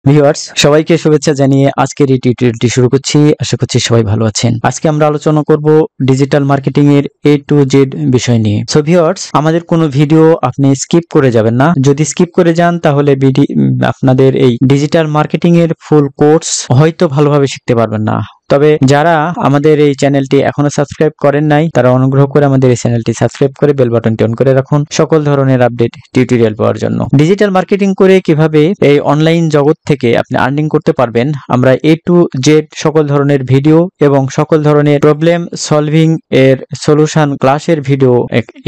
Viewers সবাইকে শুভেচ্ছা জানিয়ে আজকের এই টিউটোরিয়ালটি শুরু করছি। আশা করছি সবাই ভালো আছেন। আজকে আমরা আলোচনা করব ডিজিটাল মার্কেটিং এর A to Z বিষয় নিয়ে। সো ভিউয়ার্স, আমাদের কোনো ভিডিও আপনি স্কিপ করে যাবেন না। যদি স্কিপ করে যান তাহলে আপনাদের এই ডিজিটাল মার্কেটিং এর ফুল কোর্স হয়তো ভালোভাবে শিখতে পারবেন না। তবে যারা আমাদের এই চ্যানেলটি এখনো সাবস্ক্রাইব করেন নাই তারা অনুগ্রহ করে আমাদের এই চ্যানেলটি সাবস্ক্রাইব করে বেল বাটনটি অন করে রাখুন সকল ধরনের আপডেট টিউটোরিয়াল পাওয়ার জন্য। ডিজিটাল মার্কেটিং করে কিভাবে এই অনলাইন জগৎ থেকে আপনি আর্নিং করতে পারবেন, আমরা A to Z সকল ধরনের ভিডিও এবং সকল ধরনের প্রবলেম সলভিং এর সলিউশন ক্লাসের ভিডিও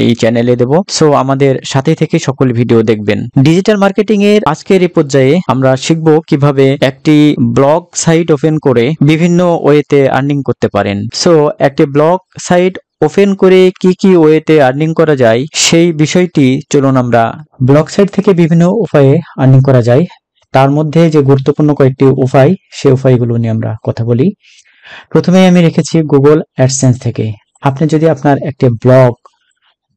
এই চ্যানেলে দেব। সো আমাদের সাথে থেকে সকল ভিডিও দেখবেন। ডিজিটাল মার্কেটিং এর আজকের এই পর্যায়ে আমরা শিখব কিভাবে একটি ব্লগ সাইট ওপেন করে বিভিন্ন ওয়েতে আর্নিং করতে পারেন। সো একটি ব্লগ সাইট ওপেন করে কি কি ওয়েতে আর্নিং করা যায় সেই বিষয়টি চলুন আমরা। ব্লগ সাইট থেকে বিভিন্ন উপায়ে আর্নিং করা যায়, তার মধ্যে যে গুরুত্বপূর্ণ কয়েকটি উপায় সেই উপায়গুলো নিয়ে আমরা কথা বলি। প্রথমে আমি রেখেছি গুগল অ্যাডসেন্স থেকে। আপনি যদি আপনার একটি ব্লগ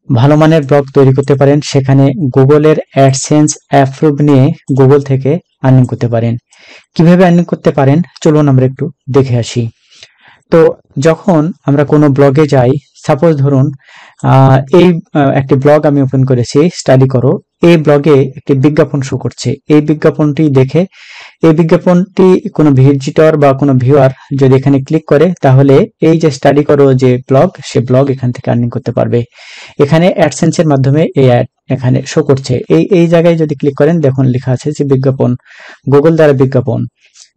ভালো মানের ব্লগ তৈরি করতে পারেন, সেখানে গুগলের অ্যাডসেন্স অ্যাপ্রুভ নিয়ে গুগল থেকে আর্নিং করতে পারেন। কিভাবে আর্নিং করতে পারেন চলুন আমরা একটু দেখে আসি। তো যখন আমরা কোনো ব্লগে যাই, সাপোজ ধরুন এই একটি ব্লগ আমি ওপেন করেছি স্টাডি করো, এই ব্লগে একটি বিজ্ঞাপন শো করছে। এই বিজ্ঞাপনটি দেখে এই বিজ্ঞাপনটি কোনো ভিজিটর বা কোনো ভিউয়ার যদি এখানে ক্লিক করে তাহলে এই যে স্টাডি করো যে ব্লগ, সে ব্লগ এখান থেকে আর্নিং করতে পারবে। এখানে অ্যাডসেন্সের মাধ্যমে এই অ্যাড এখানে শো করছে। এই জায়গায় যদি ক্লিক করেন দেখুন লেখা আছে যে বিজ্ঞাপন, গুগল দ্বারা বিজ্ঞাপন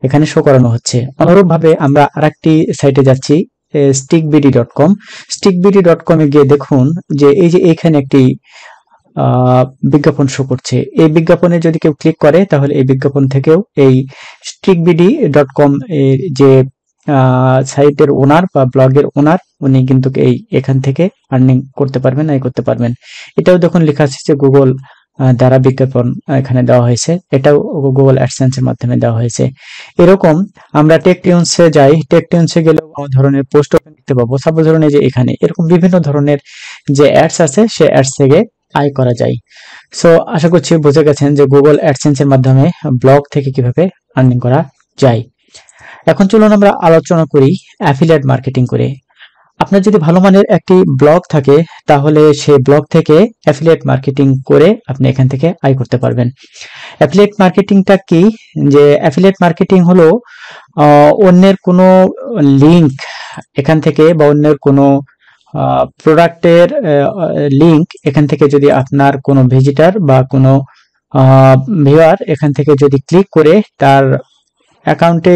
এখানে শো করানো হচ্ছে। অনুরূপ ভাবে আমরা আরেকটি সাইটে যাচ্ছি stickbd.com। stickbd.com এ গিয়ে দেখুন যে এই যে এখানে একটি বিজ্ঞাপন শো করছে। এই বিজ্ঞাপনে যদি কেউ ক্লিক করে তাহলে এই বিজ্ঞাপন থেকেও এই stickbd.com এর যে সাইটের ওনার বা ব্লগের ওনার উনি কিন্তু এখান থেকে আর্নিং করতে পারবেন, আয় করতে পারবেন। এটাও দেখুন লেখা আছে যে গুগল দ্বারা বিজ্ঞাপন এখানে দেওয়া হয়েছে, এটাও গুগল অ্যাডসেন্সের মাধ্যমে দেওয়া হয়েছে। এরকম আমরা টেকটিউনসে যাই, টেকটিউনসে গেলেও ধরনের পোস্ট ওপেন দেখতে পাবো। সাপোজ ধরুন এই যে এখানে এরকম বিভিন্ন ধরনের যে অ্যাডস আছে সে অ্যাডস থেকে আয় করা যায়। সো আশা করছি বুঝে গেছেন যে গুগল অ্যাডসেন্সের মাধ্যমে ব্লগ থেকে কিভাবে আর্নিং করা যায়। এখন চলুন আমরা আলোচনা করি অ্যাফিলিয়েট মার্কেটিং করে। আপনার যদি ভালো মানের একটি ব্লগ থাকে তাহলে সেই ব্লগ থেকে অ্যাফিলিয়েট মার্কেটিং করে আপনি এখান থেকে আয় করতে পারবেন। অ্যাফিলিয়েট মার্কেটিংটা কি? যে অ্যাফিলিয়েট মার্কেটিং হলো অন্যের কোনো লিংক এখান থেকে বা অন্যের কোনো প্রোডাক্টের লিংক এখান থেকে যদি আপনার কোনো ভিজিটর বা কোনো ভিউয়ার এখান থেকে যদি ক্লিক করে তার অ্যাকাউন্টে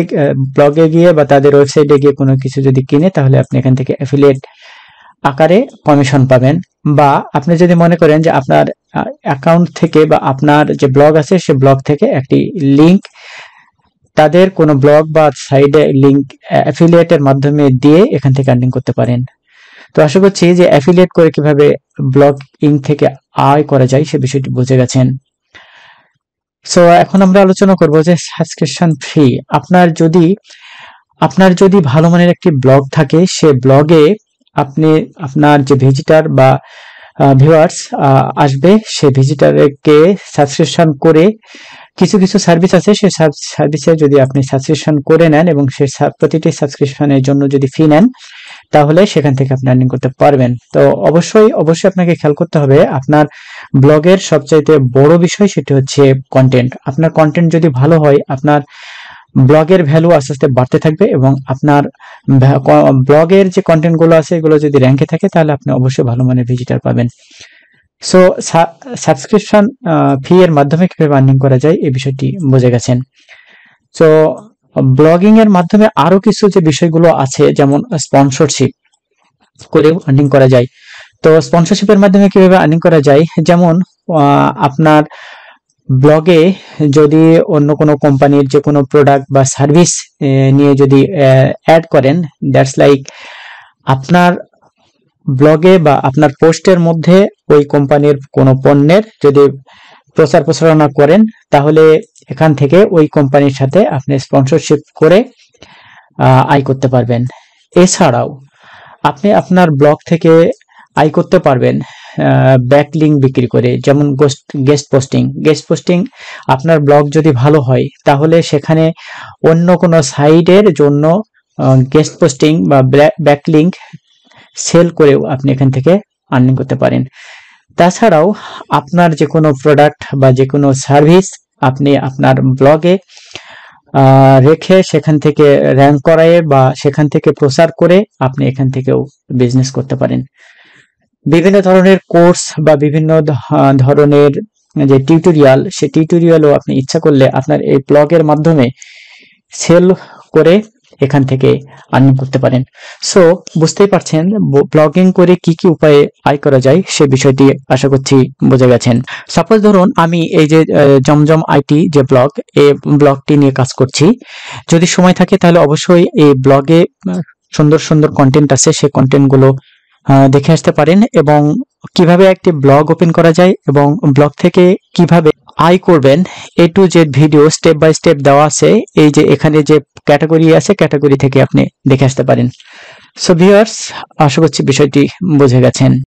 ব্লগে গিয়ে বা তাদের ওয়েবসাইটে গিয়ে কোনো কিছু যদি কিনে তাহলে আপনি এখান থেকে অ্যাফিলিয়েট আকারে কমিশন পাবেন। বা আপনি যদি মনে করেন যে আপনার অ্যাকাউন্ট থেকে বা আপনার যে ব্লগ আছে সে ব্লগ থেকে একটি লিংক তাদের কোনো ব্লগ বা সাইডে লিংক অ্যাফিলিয়েটের মাধ্যমে দিয়ে এখান থেকে আর্নিং করতে পারেন। তো আশা করছি যে অ্যাফিলিয়েট করে কিভাবে ব্লগিং থেকে আয় করা যায় সে বিষয়টি বুঝে গেছেন। সো এখন আমরা আলোচনা করব যে সাবস্ক্রিপশন ফ্রি। আপনার যদি ভালো মানের একটি ব্লগ থাকে, সে ব্লগে আপনি আপনার যে ভিজিটর বা ভিউয়ার্স আসবে, সে ভিজিটরকে সাবস্ক্রিপশন করে কিছু সার্ভিস আছে, সেই সার্ভিসে যদি আপনি সাবস্ক্রিপশন করে নেন এবং সে প্রতিটি সাবস্ক্রিপশনের জন্য যদি ফি নেন তাহলে সেখান থেকে আপনি আর্নিং করতে পারবেন। তো অবশ্যই আপনাকে খেয়াল করতে হবে আপনার ব্লগের সবচাইতে বড় বিষয় সেটি হচ্ছে কন্টেন্ট। আপনার কন্টেন্ট যদি ভালো হয় আপনার ব্লগের ভ্যালু আস্তে আস্তে বাড়তে থাকবে এবং আপনার ব্লগের যে কন্টেন্ট গুলো আছে এগুলো যদি র্যাঙ্কে থাকে তাহলে আপনি অবশ্যই ভালো মানের ভিজিটর পাবেন। সো সাবস্ক্রিপশন ফি এর মাধ্যমে কিভাবে আর্নিং করা যায় এই বিষয়টি বুঝে গেছেন। সো ব্লগিং এর মাধ্যমে আরো কিছু যে বিষয়গুলো আছে যেমন স্পন্সরশিপ করেও আর্নিং করা যায়। তো স্পন্সরশিপের মাধ্যমে কিভাবে আর্নিং করা যায়, যেমন আপনার ব্লগে যদি অন্য কোনো কোম্পানির যে কোনো প্রোডাক্ট বা সার্ভিস নিয়ে যদি অ্যাড করেন, দ্যাটস লাইক আপনার ব্লগে বা আপনার পোস্টের মধ্যে ওই কোম্পানির কোনো পণ্যের যদি প্রচার প্রচারণা করেন তাহলে এখান থেকে ওই কোম্পানির সাথে আপনি স্পন্সরশিপ করে আয় করতে পারবেন। এছাড়াও আপনি আপনার ব্লগ থেকে আয় করতে পারবেন ব্যাকলিঙ্ক বিক্রি করে, যেমন গেস্ট পোস্টিং আপনার ব্লগ যদি ভালো হয় তাহলে সেখানে অন্য কোনো সাইটের জন্য গেস্ট পোস্টিং বা ব্যাকলিঙ্ক সেল করেও আপনি এখান থেকে আর্নিং করতে পারেন। তাছাড়াও আপনার যে কোনো প্রোডাক্ট বা যে কোনো সার্ভিস আপনি আপনার ব্লগে রেখে সেখান থেকে র্যাঙ্ক করায় বা সেখান থেকে প্রচার করে আপনি এখান থেকেও বিজনেস করতে পারেন। বিভিন্ন ধরনের কোর্স বা বিভিন্ন ধরনের যে টিউটোরিয়াল, সেই টিউটোরিয়ালও আপনি ইচ্ছা করলে আপনার এই ব্লগের মাধ্যমে সেল করে এখান থেকে আর্নিং করতে পারেন। সো বুঝতেই পারছেন ব্লগিং করে কি কি উপায়ে আয় করা যায় সে বিষয়টি আশা করছি বুঝে গেছেন। সাপোজ ধরুন আমি এই যে জমজম আইটি যে ব্লগ, এই ব্লগটি নিয়ে কাজ করছি, যদি সময় থাকে তাহলে অবশ্যই এই ব্লগে সুন্দর সুন্দর কন্টেন্ট আছে, সেই কন্টেন্টগুলো দেখে আসতে পারেন এবং কিভাবে একটি ব্লগ ওপেন করা যায় এবং ব্লগ থেকে কিভাবে আয় করবেন A to Z video step by step দেওয়া আছে। এই যে এখানে যে ক্যাটাগরি আছে, ক্যাটাগরি থেকে আপনি দেখে আসতে পারেন। সো ভিউয়ার্স, আশা করছি বিষয়টি বুঝে গেছেন।